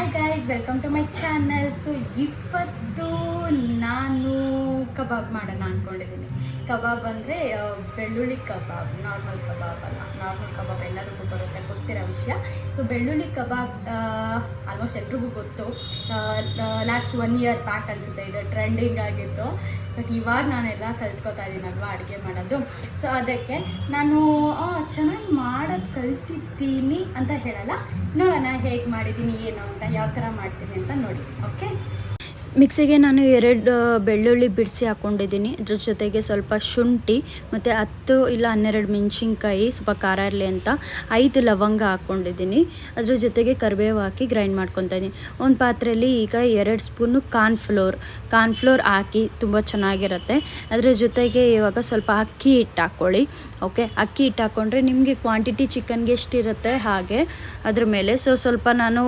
Hi guys, welcome to my channel. So ಇವತ್ತು ನಾನು ಕಬಾಬ್ ಮಾಡೋಣ ಅಂದ್ಕೊಂಡಿದ್ದೀನಿ. ಕಬಾಬ್ ಅಂದರೆ ಬೆಳ್ಳುಳ್ಳಿ ಕಬಾಬ್, ನಾರ್ಮಲ್ ಕಬಾಬ್ ಅಲ್ಲ. ನಾರ್ಮಲ್ ಕಬಾಬ್ ಎಲ್ಲರಿಗೂ ಬರುತ್ತೆ, ಗೊತ್ತಿರೋ ವಿಷಯ. ಸೊ ಬೆಳ್ಳುಳ್ಳಿ ಕಬಾಬ್ ಆಲ್ಮೋಸ್ಟ್ ಎಲ್ರಿಗೂ ಗೊತ್ತು. ಲಾಸ್ಟ್ 1 year ಬ್ಯಾಕ್ ಅನಿಸುತ್ತೆ ಇದು ಟ್ರೆಂಡಿಂಗ್ ಆಗಿತ್ತು. ಬಟ್ ಇವಾಗ ನಾನೆಲ್ಲ ಕಲ್ತ್ಕೋತಾ ಇದ್ದೀನಲ್ವ ಅಡುಗೆ ಮಾಡೋದು. ಸೊ ಅದಕ್ಕೆ ನಾನು ಚೆನ್ನಾಗಿ ಮಾಡೋದು ಕಲ್ತಿದ್ದೀನಿ ಅಂತ ಹೇಳಲ್ಲ, ನೋಡೋಣ ಹೇಗೆ ಮಾಡಿದ್ದೀನಿ ಏನು ಅಂತ, ಯಾವ ಥರ ಮಾಡ್ತೀನಿ ಅಂತ ನೋಡಿ. ಓಕೆ, ಮಿಕ್ಸಿಗೆ ನಾನು 2 ಬೆಳ್ಳುಳ್ಳಿ ಬಿಡಿಸಿ ಹಾಕ್ಕೊಂಡಿದ್ದೀನಿ. ಅದ್ರ ಜೊತೆಗೆ ಸ್ವಲ್ಪ ಶುಂಠಿ ಮತ್ತು 10 ಇಲ್ಲ 12 ಮೆಣಸಿನ್ಕಾಯಿ, ಸ್ವಲ್ಪ ಖಾರ ಇರಲಿ ಅಂತ 5 ಲವಂಗ ಹಾಕ್ಕೊಂಡಿದ್ದೀನಿ. ಅದ್ರ ಜೊತೆಗೆ ಕರಿಬೇವು ಹಾಕಿ ಗ್ರೈಂಡ್ ಮಾಡ್ಕೊತಾ ಇದ್ದೀನಿ. ಒಂದು ಪಾತ್ರೆಯಲ್ಲಿ ಈಗ 2 ಸ್ಪೂನು ಕಾರ್ನ್ಫ್ಲೋರ್ ಹಾಕಿ ತುಂಬ ಚೆನ್ನಾಗಿರುತ್ತೆ. ಅದ್ರ ಜೊತೆಗೆ ಇವಾಗ ಸ್ವಲ್ಪ ಅಕ್ಕಿ ಹಿಟ್ಟು ಹಾಕ್ಕೊಳ್ಳಿ. ಓಕೆ, ಅಕ್ಕಿ ಹಿಟ್ಟು ಹಾಕ್ಕೊಂಡ್ರೆ ನಿಮಗೆ ಕ್ವಾಂಟಿಟಿ ಚಿಕನ್ಗೆ ಎಷ್ಟಿರುತ್ತೆ ಹಾಗೆ ಅದ್ರ ಮೇಲೆ. ಸ್ವಲ್ಪ ನಾನು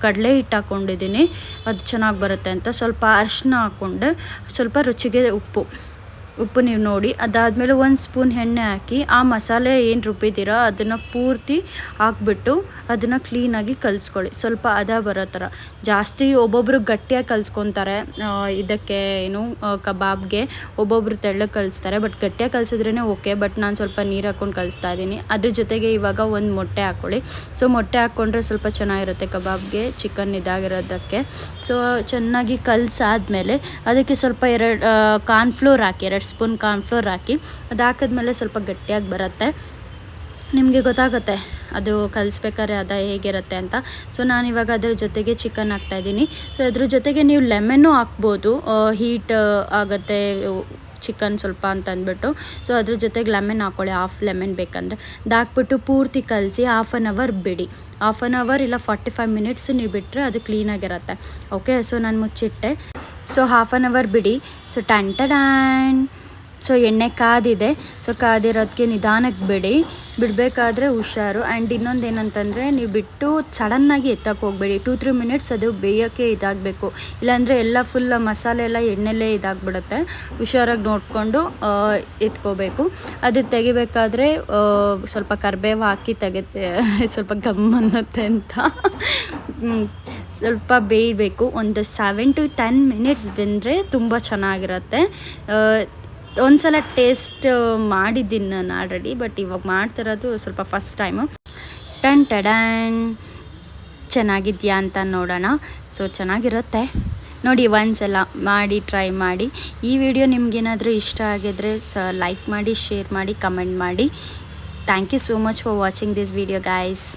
ಕಡಲೆ ಹಿಟ್ಟು ಹಾಕ್ಕೊಂಡಿದ್ದೀನಿ, ಅದು ಚೆನ್ನಾಗಿ ಬರುತ್ತೆ ಅಂತ. ಸ್ವಲ್ಪ ಅರಿಶಿನ ಹಾಕ್ಕೊಂಡು ಸ್ವಲ್ಪ ರುಚಿಗೆ ಉಪ್ಪು ನೀವು ನೋಡಿ. ಅದಾದಮೇಲೆ 1 ಸ್ಪೂನ್ ಎಣ್ಣೆ ಹಾಕಿ ಆ ಮಸಾಲೆ ಏನು ರುಬ್ಬಿದ್ದೀರೋ ಅದನ್ನು ಪೂರ್ತಿ ಹಾಕ್ಬಿಟ್ಟು ಅದನ್ನು ಕ್ಲೀನಾಗಿ ಕಲಿಸ್ಕೊಳ್ಳಿ. ಸ್ವಲ್ಪ ಹದ ಬರೋ ಥರ. ಜಾಸ್ತಿ ಒಬ್ಬೊಬ್ಬರು ಗಟ್ಟಿಯಾಗಿ ಕಲಿಸ್ಕೊತಾರೆ ಇದಕ್ಕೆ, ಏನು ಕಬಾಬ್ಗೆ. ಒಬ್ಬೊಬ್ಬರು ತೆಳ್ಳಗೆ ಕಲಿಸ್ತಾರೆ, ಬಟ್ ಗಟ್ಟಿಯಾಗಿ ಕಲಿಸಿದ್ರೇ ಓಕೆ. ಬಟ್ ನಾನು ಸ್ವಲ್ಪ ನೀರು ಹಾಕ್ಕೊಂಡು ಕಲಿಸ್ತಾ ಇದ್ದೀನಿ. ಅದ್ರ ಜೊತೆಗೆ ಇವಾಗ 1 ಮೊಟ್ಟೆ ಹಾಕ್ಕೊಳ್ಳಿ. ಸೊ ಮೊಟ್ಟೆ ಹಾಕ್ಕೊಂಡ್ರೆ ಸ್ವಲ್ಪ ಚೆನ್ನಾಗಿರುತ್ತೆ ಕಬಾಬ್ಗೆ, ಚಿಕನ್ ಇದಾಗಿರೋದಕ್ಕೆ. ಸೊ ಚೆನ್ನಾಗಿ ಕಲಿಸಾದ್ಮೇಲೆ ಅದಕ್ಕೆ ಸ್ವಲ್ಪ 2 ಕಾರ್ನ್ಫ್ಲೋರ್ ಹಾಕಿ, 2 ಸ್ಪೂನ್ ಕಾರ್ನ್ಫ್ಲೋರ್ ಹಾಕಿ. ಅದು ಹಾಕಿದ್ಮೇಲೆ ಸ್ವಲ್ಪ ಗಟ್ಟಿಯಾಗಿ ಬರುತ್ತೆ, ನಿಮಗೆ ಗೊತ್ತಾಗುತ್ತೆ ಅದು ಕಲಿಸ್ಬೇಕಾದ್ರೆ ಅದು ಹೇಗಿರುತ್ತೆ ಅಂತ. ಸೊ ನಾನಿವಾಗ ಅದರ ಜೊತೆಗೆ ಚಿಕನ್ ಹಾಕ್ತಾಯಿದ್ದೀನಿ. ಸೊ ಅದ್ರ ಜೊತೆಗೆ ನೀವು ಲೆಮನ್ನು ಹಾಕ್ಬೋದು, ಹೀಟ್ ಆಗುತ್ತೆ ಚಿಕನ್ ಸ್ವಲ್ಪ ಅಂತ ಅಂದ್ಬಿಟ್ಟು. ಸೊ ಅದ್ರ ಜೊತೆಗೆ ಲೆಮನ್ ಹಾಕ್ಕೊಳ್ಳಿ, 1/2 ಲೆಮನ್ ಬೇಕಂದರೆ. ಅದಾಕ್ಬಿಟ್ಟು ಪೂರ್ತಿ ಕಲಸಿ 1/2 hour ಬಿಡಿ. 1/2 hour ಇಲ್ಲ 45 minutes ನೀವು ಬಿಟ್ಟರೆ ಅದು ಕ್ಲೀನಾಗಿರುತ್ತೆ. ಓಕೆ, ಸೊ ನಾನು ಮುಚ್ಚಿಟ್ಟೆ. ಸೊ 1/2 hour ಬಿಡಿ. ಸೊ ಟನ್ ಸೊ ಎಣ್ಣೆ ಕಾದಿದೆ. ಸೊ ಕಾದಿರೋದಕ್ಕೆ ನಿಧಾನಕ್ಕೆ ಬಿಡಬೇಕಾದ್ರೆ ಹುಷಾರು. ಆ್ಯಂಡ್ ಇನ್ನೊಂದು ಏನಂತಂದರೆ, ನೀವು ಬಿಟ್ಟು ಸಡನ್ನಾಗಿ ಎತ್ತಕ್ಕೆ ಹೋಗಬೇಡಿ. 2-3 minutes ಅದು ಬೇಯೋಕ್ಕೆ ಇದಾಗಬೇಕು, ಇಲ್ಲಾಂದರೆ ಎಲ್ಲ ಫುಲ್ ಮಸಾಲೆ ಎಲ್ಲ ಎಣ್ಣೆಲ್ಲೇ ಇದಾಗ್ಬಿಡುತ್ತೆ. ಹುಷಾರಾಗಿ ನೋಡಿಕೊಂಡು ಎತ್ಕೋಬೇಕು. ಅದು ತೆಗಿಬೇಕಾದ್ರೆ ಸ್ವಲ್ಪ ಕರಿಬೇವು ಹಾಕಿ ಸ್ವಲ್ಪ ಗಮ್ ಅನ್ನುತ್ತೆ ಅಂತ ಸ್ವಲ್ಪ ಬೇಯಬೇಕು. ಒಂದು 7 to 10 minutes ಬೆಂದರೆ ತುಂಬ ಚೆನ್ನಾಗಿರುತ್ತೆ. ಒಂದ್ಸಲ ಟೇಸ್ಟ್ ಮಾಡಿದ್ದೀನಿ ನಾನು ಆಲ್ರೆಡಿ, ಬಟ್ ಇವಾಗ ಮಾಡ್ತಿರೋದು ಸ್ವಲ್ಪ ಫಸ್ಟ್ ಟೈಮು. ಟನ್ ಚೆನ್ನಾಗಿದೆಯಾ ಅಂತ ನೋಡೋಣ. ಸೊ ಚೆನ್ನಾಗಿರುತ್ತೆ ನೋಡಿ, ಒಂದ್ಸಲ ಮಾಡಿ ಟ್ರೈ ಮಾಡಿ. ಈ ವಿಡಿಯೋ ನಿಮ್ಗೇನಾದರೂ ಇಷ್ಟ ಆಗಿದ್ರೆ ಲೈಕ್ ಮಾಡಿ, ಶೇರ್ ಮಾಡಿ, ಕಮೆಂಟ್ ಮಾಡಿ. Thank you so much for watching this video guys.